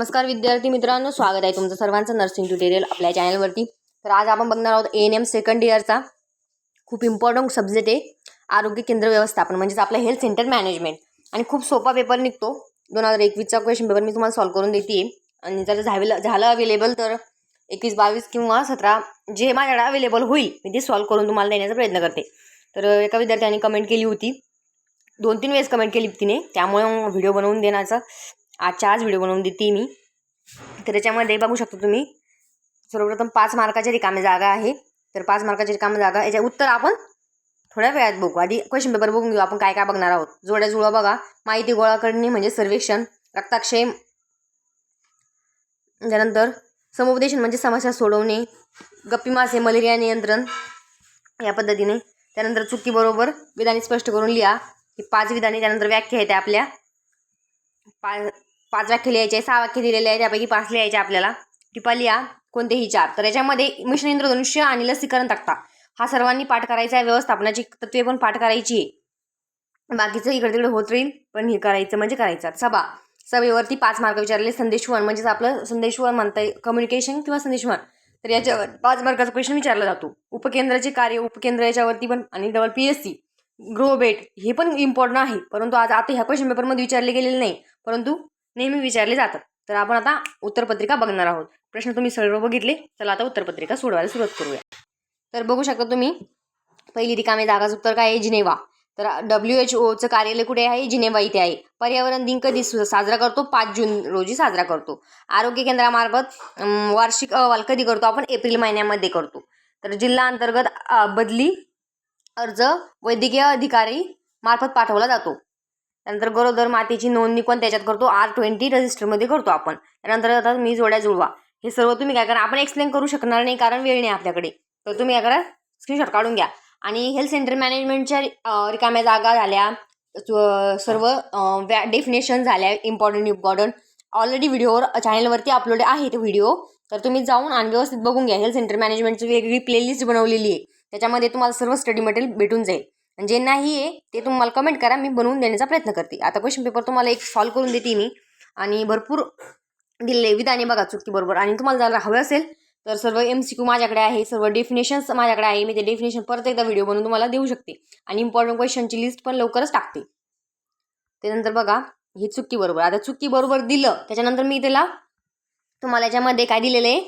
नमस्कार विद्यार्थी मित्रांनो, स्वागत आहे तुमचं सर्वांचं नर्सिंग ट्युटोरियल आपल्या चॅनलवरती। तर आज आपण बघणार आहोत ANM सेकंड इयरचा खूप इम्पॉर्टंट सब्जेक्ट आहे आरोग्य केंद्र व्यवस्थापन, म्हणजेच आपलं हेल्थ सेंटर मॅनेजमेंट। आणि खूप सोपा पेपर निघतो। 2021चा क्वेश्चन पेपर मी तुम्हाला सॉल्व्ह करून देते आणि जर झालं अवेलेबल तर 21, 22 किंवा 17 जे माझ्याकडे अवेलेबल होईल मी ते सॉल्व्ह करून तुम्हाला देण्याचा प्रयत्न करते। तर एका विद्यार्थ्याने कमेंट केली होती, 2-3 वेळेस कमेंट केली तिने, त्यामुळे व्हिडिओ बनवून देण्याचा आज व्हिडिओ बनवून देते मी। तर त्याच्यामध्ये बघू शकता तुम्ही, सर्वप्रथम 5 मार्काच्या रिकाम्या जागा आहे। तर 5 मार्काच्या रिकाम्या जागा, याचे उत्तर आपण थोड्या वेळात बघू। आधी क्वेश्चन पेपर बघून घेऊ आपण काय काय बघणार आहोत। जोड्या जुळवा बघा, माहिती गोळा करणे म्हणजे सर्वेक्षण, रक्ताक्षय, त्यानंतर समुपदेशन म्हणजे समस्या सोडवणे, गप्पी मासे मलेरिया नियंत्रण या पद्धतीने, त्यानंतर चुकी बरोबर विधाने स्पष्ट करून लिहा, ही 5 विधाने। त्यानंतर व्याख्या आहेत आपल्या 5 वाक्य लिहायचे, 6 वाक्य दिलेले आहे, त्यापैकी 5 लिहायचे आपल्याला। टिपा लिहा कोणतेही 4। तर याच्यामध्ये मिशन इंद्रधनुष्य आणि लसीकरण तक्ता हा सर्वांनी पाठ करायचा आहे। व्यवस्थापनाची तत्त्वे पण पाठ करायची आहे। बाकीचं इकडे तिकडे होत राहील, पण हे करायचं म्हणजे करायचं। सभेवरती 5 मार्क विचारले, संदेशवहन म्हणजेच आपलं संदेशवहन म्हणता येईल, कम्युनिकेशन किंवा संदेशवहन, तर याच्यावर 5 मार्काचा क्वेश्चन विचारला जातो। उपकेंद्राचे कार्य, उपकेंद्र याच्यावरती पण, आणि डबल PSC ग्रो बेट हे पण इम्पॉर्टंट आहे, परंतु आता ह्या क्वेश्चन पेपरमध्ये विचारले गेलेले नाही, परंतु नेहमी विचारले जातात। तर आपण आता उत्तरपत्रिका बघणार आहोत। प्रश्न तुम्ही सर्व बघितले, चला आता उत्तरपत्रिका सोडवायला सुरुवात करूया। तर बघू शकता तुम्ही, पहिली रिकामी जागाचं उत्तर काय आहे, जिनेवा। तर WHO कार्यालय कुठे आहे, जिनेवा इथे आहे। पर्यावरण दिन कधी साजरा करतो, 5 जून रोजी साजरा करतो। आरोग्य केंद्रामार्फत वार्षिक अहवाल कधी करतो आपण, एप्रिल महिन्यामध्ये करतो। तर जिल्हा अंतर्गत बदली अर्ज वैद्यकीय अधिकारी मार्फत पाठवला जातो। त्यानंतर गरोदर मातेची नोंदणी पण त्याच्यात करतो, R20 रजिस्टरमध्ये करतो आपण। त्यानंतर आता मी जोड्या जुळवा, हे सर्व तुम्ही काय करा, आपण एक्सप्लेन करू शकणार नाही कारण वेळ नाही आपल्याकडे, तर तुम्ही काय करा, स्क्रीनशॉट काढून घ्या। आणि हेल्थ सेंटर मॅनेजमेंटच्या रिकाम्या जागा झाल्या, सर्व डेफिनेशन झाल्या, इम्पॉर्टंट ऑलरेडी व्हिडिओवर चॅनलवरती अपलोड आहे ते व्हिडिओ, तर तुम्ही जाऊन आणि व्यवस्थित बघून घ्या। हेल्थ सेंटर मॅनेजमेंटची वेगळी प्लेलिस्ट बनवलेली आहे, त्याच्यामध्ये तुम्हाला सर्व स्टडी मटेरियल भेटून जाईल। जे नाही आहे ते तुम्हाला कमेंट करा, मी बनवून देण्याचा प्रयत्न करते। आता क्वेश्चन पेपर तुम्हाला एक सॉल्व्ह करून देते मी, आणि भरपूर दिलेले विधाने बघा चुकी बरोबर। आणि तुम्हाला जर हवं असेल तर सर्व MCQ माझ्याकडे आहे, सर्व डेफिनेशन्स माझ्याकडे आहे, मी ते डेफिनेशन परत एकदा व्हिडिओ बनवून तुम्हाला देऊ शकते, आणि इम्पॉर्टंट क्वेश्चनची लिस्ट पण लवकरच टाकते। त्यानंतर बघा, ही चुकी बरोबर, आता चुकी बरोबर दिलं त्याच्यानंतर मी त्याला तुम्हाला याच्यामध्ये काय दिलेलं आहे,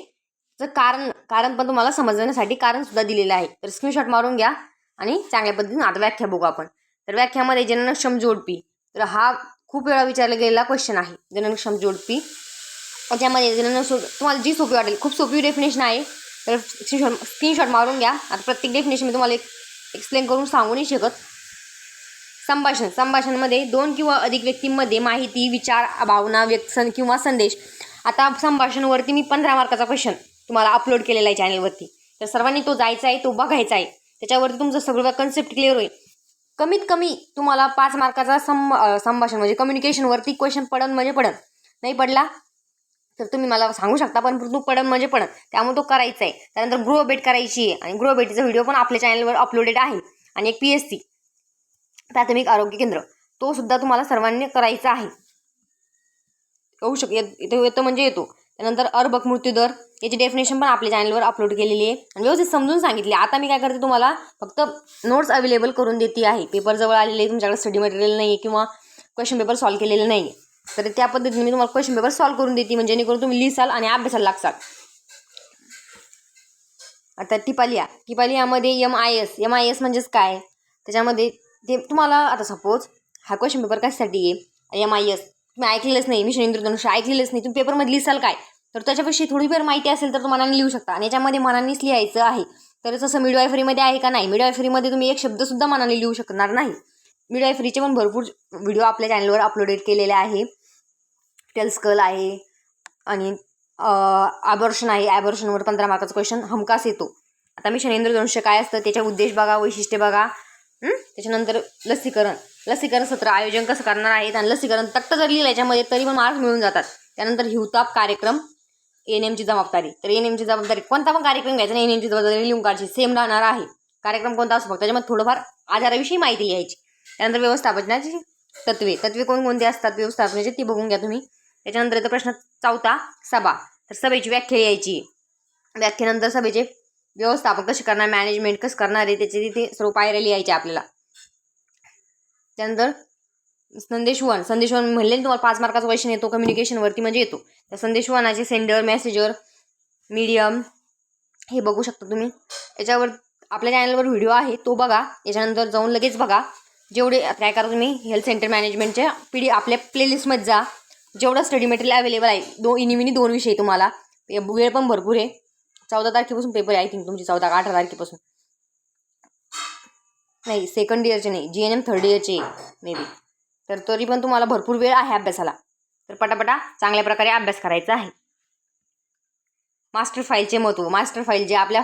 तर कारण पण तुम्हाला समजण्यासाठी कारण सुद्धा दिलेलं आहे। तर स्क्रीनशॉट मारून घ्या आणि चांगल्या पद्धतीने आता व्याख्या बघू आपण। तर व्याख्यामध्ये जननक्षम जोडपी, तर हा खूप वेळा विचारला गेलेला क्वेश्चन आहे, जननक्षम जोडपी। त्याच्यामध्ये तुम्हाला जी सोपी वाटेल, खूप सोपी डेफिनेशन आहे, तर स्क्रीनशॉट मारून घ्या। आता प्रत्येक डेफिनेशन मी तुम्हाला एक्सप्लेन करून सांगू नाही शकत। संभाषणमध्ये 2 किंवा अधिक व्यक्तींमध्ये माहिती, विचार, भावना, व्यक्त किंवा संदेश। आता संभाषणवरती मी 15 मार्काचा क्वेश्चन तुम्हाला अपलोड केलेला आहे चॅनलवरती, तर सर्वांनी तो जायचा आहे, तो बघायचा आहे, त्याच्यावरती तुमचं सगळं कन्सेप्ट क्लिअर होईल। कमीत कमी तुम्हाला 5 मार्काचा संभाषण म्हणजे कम्युनिकेशनवरती क्वेश्चन पडन म्हणजे पडन, नाही पडला तर तुम्ही मला सांगू शकता, पण तू पडन म्हणजे पडन, त्यामुळे तो करायचा आहे। त्यानंतर ग्रो बेट करायची आहे, आणि ग्रो बेटचा व्हिडिओ पण आपल्या चॅनलवर अपलोडेड आहे। आणि एक PSC प्राथमिक आरोग्य केंद्र, तो सुद्धा तुम्हाला सर्वांनी करायचा आहे। इथे येतो म्हणजे येतो। त्यानंतर अर्भक मृत्यूदर याची डेफिनेशन पण आपल्या चॅनलवर अपलोड केलेली आहे, आणि व्यवस्थित समजून सांगितली। आता मी काय करते, तुम्हाला फक्त नोट्स अवेलेबल करून देते आहे। पेपर जवळ आलेले आहे, तुमच्याकडे स्टडी मटेरियल नाही किंवा क्वेश्चन पेपर सॉल्व्ह केलेलं नाही, तर त्या पद्धतीने मी तुम्हाला क्वेश्चन पेपर सॉल्व्ह करून देते, म्हणजे जेणेकरून तुम्ही लिहिसाल आणि अभ्यासाला लागसाल। आता टिपालियामध्ये MIS म्हणजेच काय, त्याच्यामध्ये ते तुम्हाला आता सपोज हा क्वेश्चन पेपर कशासाठी आहे, MIS तुम्ही ऐकलेलंच नाही, मिशन इंद्रधनुष्य ऐकलेलंच नाही, तुम्ही पेपरमध्ये लिहिसाल काय, तर त्याच्यापेक्षा थोडीफार माहिती असेल तर तुम्हाला लिहू शकता, आणि याच्यामध्ये मनानेच लिहायचं आहे। तर तसं मिडवायफरीमध्ये आहे का, नाही, मिडवायफरीमध्ये तुम्ही एक शब्दसुद्धा मनाने लिहू शकणार नाही। मिडवायफरीचे पण भरपूर व्हिडिओ आपल्या चॅनलवर अपलोडेड केलेले आहे, टेल्सकल आहे, आणि ॲबॉर्शन आहे, ॲबॉर्शनवर 15 मार्काचा क्वेश्चन हमखास येतो। आता मिशन इंद्रधनुष्य काय असतं, त्याच्या उद्देश बघा, वैशिष्ट्य बघा। त्याच्यानंतर लसीकरण सत्र आयोजन कसं करणार आहेत, आणि लसीकरण तक्ता जर लिहिलं याच्यामध्ये तरी पण मार्क्स मिळून जातात। त्यानंतर हिवताप कार्यक्रम, ANMची जबाबदारी, तर ANMची जबाबदारी कोणता पण कार्यक्रम घ्यायचा नाही, ANMची जबाबदारी लिहून काढायची, सेम राहणार आहे। कार्यक्रम कोणता असतो, फक्त त्याच्यामध्ये थोडंफार आजाराविषयी माहिती लिहायची। त्यानंतर व्यवस्थापनाची तत्वे कोणकोणते असतात व्यवस्थापनाचे, ती बघून घ्या तुम्ही। त्याच्यानंतर येतो प्रश्न 4 सभा. तर सभेची व्याख्या यायची. व्याख्येनंतर सभेचे व्यवस्थापन कसे करणार, मॅनेजमेंट कसं करणार आहे त्याचे तिथे सर्व पायऱ्या लिहायच्या आपल्याला. त्यानंतर संदेशवहन म्हणले तुम्हाला 5 मार्काचा क्वेश्चन येतो कम्युनिकेशनवरती म्हणजे येतो. त्या संदेशवहनाचे सेंडर, मेसेजर, मीडियम हे बघू शकता तुम्ही. याच्यावर आपल्या चॅनलवर व्हिडिओ आहे तो बघा. याच्यानंतर जाऊन लगेच बघा. जेवढे काय करा तुम्ही हेल्थ सेंटर मॅनेजमेंटच्या आपल्या प्लेलिस्टमध्ये जा. जेवढं स्टडी मटेरियल अवेलेबल आहे 2 विषय तुम्हाला. वेळ पण भरपूर आहे. 14 तारखेपासून पेपर आहे. आय थिंक तुमची 14 का 18 तारखेपासून नाही, सेकंड इयरचे नाही, GNM थर्ड इयरचे मे बी. तर तरी पण तुम्हाला भरपूर वेळ आहे अभ्यासाला. तर पटापटा चांगल्या प्रकारे अभ्यास करायचा आहे. मास्टर फाईलचे महत्त्व. मास्टर फाईल जे आपल्या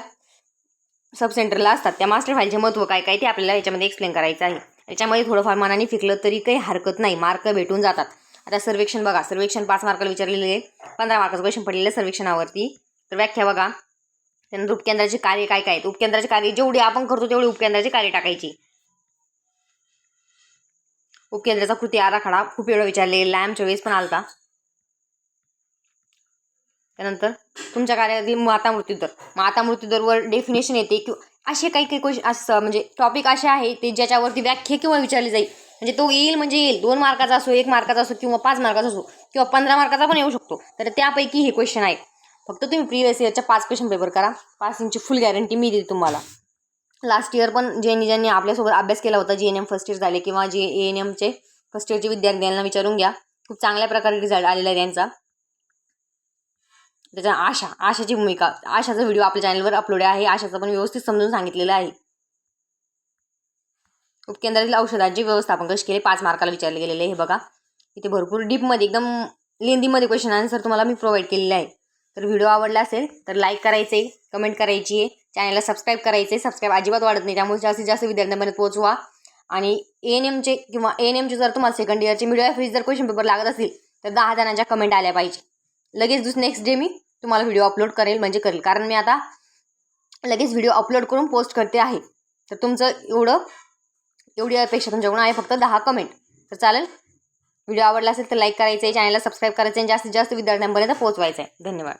सब सेंटरला असतात त्या मास्टर फाईलचे महत्त्व काय काय ते आपल्याला याच्यामध्ये एक्सप्लेन करायचं आहे. याच्यामध्ये थोडंफार मनाने फिकलं तरी काही हरकत नाही, मार्क भेटून जातात. आता सर्वेक्षण बघा. सर्वेक्षण 5 मार्काला विचारलेले 15 मार्काचं क्वेश्चन पडलेलं सर्वेक्षणावरती. तर व्याख्या बघा. त्यानंतर उपकेंद्राचे कार्य काय काय आहेत. उपकेंद्राचे कार्य जेवढे आपण करतो तेवढे उपकेंद्राचे कार्य टाकायची. उपकेंद्राचा कृती आराखडा खूप वेळा विचारले, लॅम्पच्या वेळेस पण आलता. त्यानंतर तुमच्या कार्यातील माता मृत्यूदरवर डेफिनेशन येते की असे काही क्वेश्चन असं म्हणजे टॉपिक असे आहे ते ज्याच्यावरती व्याख्या किंवा विचारली जाईल. म्हणजे तो येईल म्हणजे येईल. 2 मार्काचा असो, 1 मार्काचा असो किंवा 5 मार्काचा असो किंवा 15 मार्काचा पण येऊ शकतो. तर त्यापैकी हे क्वेश्चन आहेत. फक्त तुम्ही प्रिव्हियस इयरच्या 5 क्वेश्चन पेपर करा. पासिंगची फुल गॅरंटी मी देते तुम्हाला. लास्ट इयर पण ज्यांनी आपल्यासोबत अभ्यास केला होता, GNM फर्स्ट इयर झाले किंवा ANMचे फर्स्ट इयरचे विद्यार्थ्यांना विचारून घ्या. खूप चांगल्या प्रकारे रिझल्ट आलेला आहे त्यांचा. त्याच्या आशाची भूमिका. आशाचा व्हिडिओ आपल्या चॅनलवर अपलोड आहे. आशाचं पण व्यवस्थित समजून सांगितलेलं आहे. उपकेंद्रातील औषधांचे व्यवस्थापन कसे केले 5 मार्काला विचारले गेलेले हे बघा. इथे भरपूर डीपमध्ये एकदम लेंदीमध्ये क्वेश्चन आन्सर तुम्हाला मी प्रोव्हाइड केलेले आहे. तर व्हिडिओ आवडला असेल तर लाईक करायचे, कमेंट करायची आहे, चॅनलला सबस्क्राईब करायचे. सबस्क्राईब अजिबात वाढत नाही, त्यामुळे जास्तीत जास्त विद्यार्थ्यांपर्यंत पोहोचवा. आणि ANMचे जर तुम्हाला सेकंड इयरचे मीडिया फ्रीज जर क्वेश्चन पेपर लागत असतील तर 10 जणांच्या कमेंट आल्या पाहिजे. लगेच नेक्स्ट डे मी तुम्हाला व्हिडिओ अपलोड करेल कारण मी आता लगेच व्हिडिओ अपलोड करून पोस्ट करते आहे. तर तुमचं एवढी अपेक्षा तुमच्याकडून आहे, फक्त 10 कमेंट. तर चालेल. व्हिडिओ आवडला असेल तर लाईक करायचं आहे, चॅनलला सबस्क्राईब करायचं आहे आणि जास्तीत जास्त विद्यार्थ्यांपर्यंत पोहोचवायचं आहे. धन्यवाद.